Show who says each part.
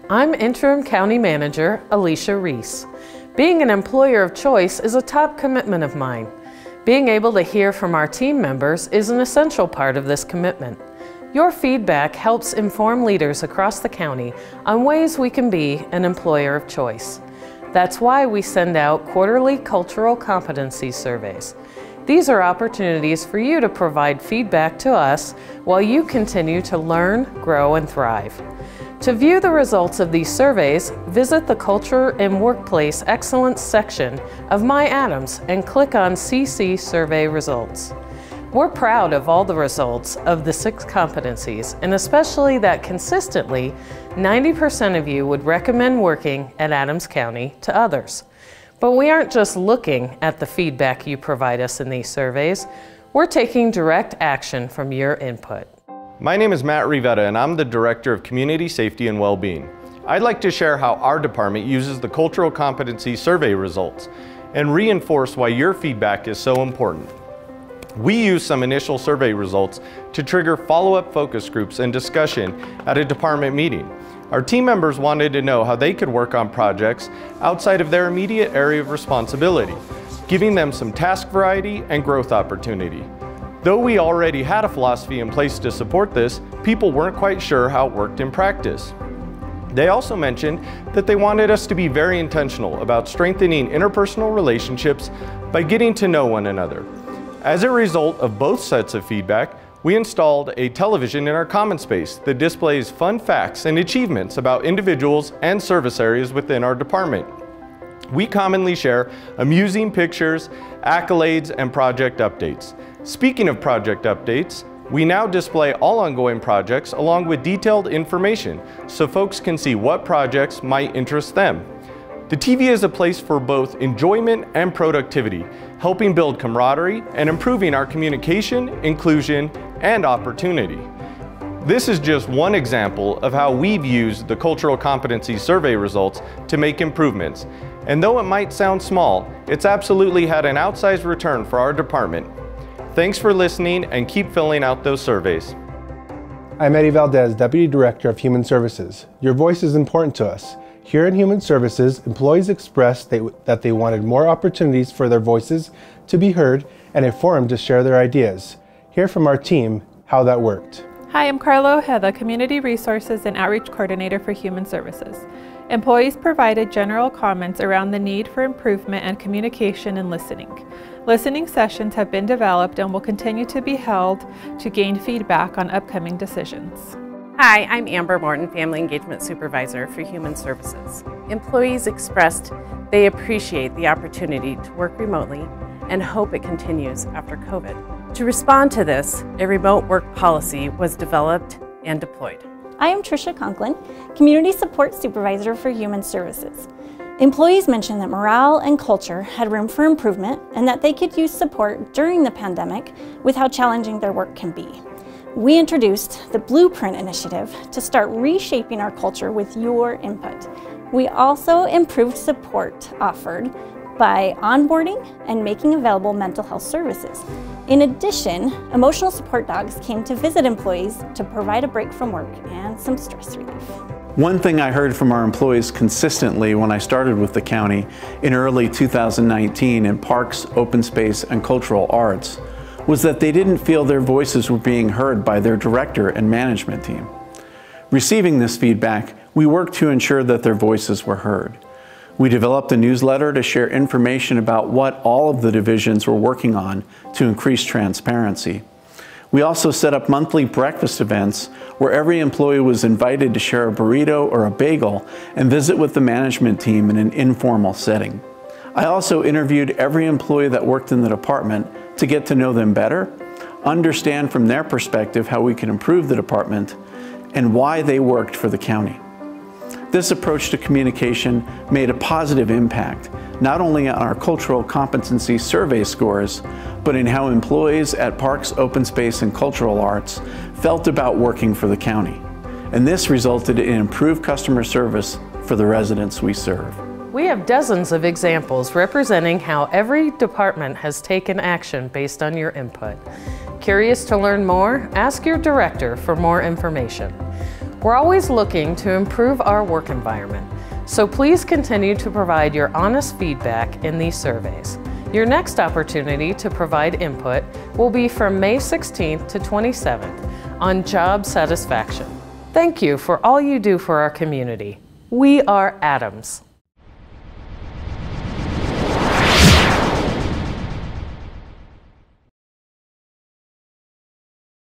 Speaker 1: I'm Interim County Manager Alicia Reese. Being an employer of choice is a top commitment of mine. Being able to hear from our team members is an essential part of this commitment. Your feedback helps inform leaders across the county on ways we can be an employer of choice. That's why we send out quarterly cultural competency surveys. These are opportunities for you to provide feedback to us while you continue to learn, grow, and thrive. To view the results of these surveys, visit the Culture and Workplace Excellence section of My Adams and click on CC Survey Results. We're proud of all the results of the 6 competencies, and especially that consistently 90% of you would recommend working at Adams County to others. But we aren't just looking at the feedback you provide us in these surveys, we're taking direct action from your input.
Speaker 2: My name is Matt Rivera and I'm the Director of Community Safety and Wellbeing. I'd like to share how our department uses the Cultural Competency Survey results and reinforce why your feedback is so important. We use some initial survey results to trigger follow-up focus groups and discussion at a department meeting. Our team members wanted to know how they could work on projects outside of their immediate area of responsibility, giving them some task variety and growth opportunity. Though we already had a philosophy in place to support this, people weren't quite sure how it worked in practice. They also mentioned that they wanted us to be very intentional about strengthening interpersonal relationships by getting to know one another. As a result of both sets of feedback, we installed a television in our common space that displays fun facts and achievements about individuals and service areas within our department. We commonly share amusing pictures, accolades, and project updates. Speaking of project updates, we now display all ongoing projects along with detailed information so folks can see what projects might interest them. The TV is a place for both enjoyment and productivity, helping build camaraderie and improving our communication, inclusion, and opportunity. This is just one example of how we've used the Cultural Competency Survey results to make improvements. And though it might sound small, it's absolutely had an outsized return for our department. Thanks for listening and keep filling out those surveys.
Speaker 3: I'm Eddie VALDEZ, Deputy Director of Human Services. Your voice is important to us. Here in Human Services, employees expressed that they wanted more opportunities for their voices to be heard and a forum to share their ideas. Hear from our team how that worked.
Speaker 4: Hi, I'm Carla Ojeda, Community Resources and Outreach Coordinator for Human Services. Employees provided general comments around the need for improvement and communication and listening. Listening sessions have been developed and will continue to be held to gain feedback on upcoming decisions.
Speaker 5: Hi, I'm Amber Morton, Family Engagement Supervisor for Human Services. Employees expressed they appreciate the opportunity to work remotely and hope it continues after COVID. To respond to this, a remote work policy was developed and deployed.
Speaker 6: I am Tricia Conklin, Community Support Supervisor for Human Services. Employees mentioned that morale and culture had room for improvement and that they could use support during the pandemic with how challenging their work can be. We introduced the Blueprint Initiative to start reshaping our culture with your input. We also improved support offered by onboarding and making available mental health services. In addition, emotional support dogs came to visit employees to provide a break from work and some stress relief.
Speaker 7: One thing I heard from our employees consistently when I started with the county in early 2019 in parks, open space, and cultural arts was that they didn't feel their voices were being heard by their director and management team. Receiving this feedback, we worked to ensure that their voices were heard. We developed a newsletter to share information about what all of the divisions were working on to increase transparency. We also set up monthly breakfast events where every employee was invited to share a burrito or a bagel and visit with the management team in an informal setting. I also interviewed every employee that worked in the department to get to know them better, understand from their perspective how we can improve the department, and why they worked for the county. This approach to communication made a positive impact, not only on our cultural competency survey scores, but in how employees at parks, open space, and cultural arts felt about working for the county. And this resulted in improved customer service for the residents we serve.
Speaker 1: We have dozens of examples representing how every department has taken action based on your input. Curious to learn more? Ask your director for more information. We're always looking to improve our work environment, so please continue to provide your honest feedback in these surveys. Your next opportunity to provide input will be from May 16th to 27th on job satisfaction. Thank you for all you do for our community. We are Adams.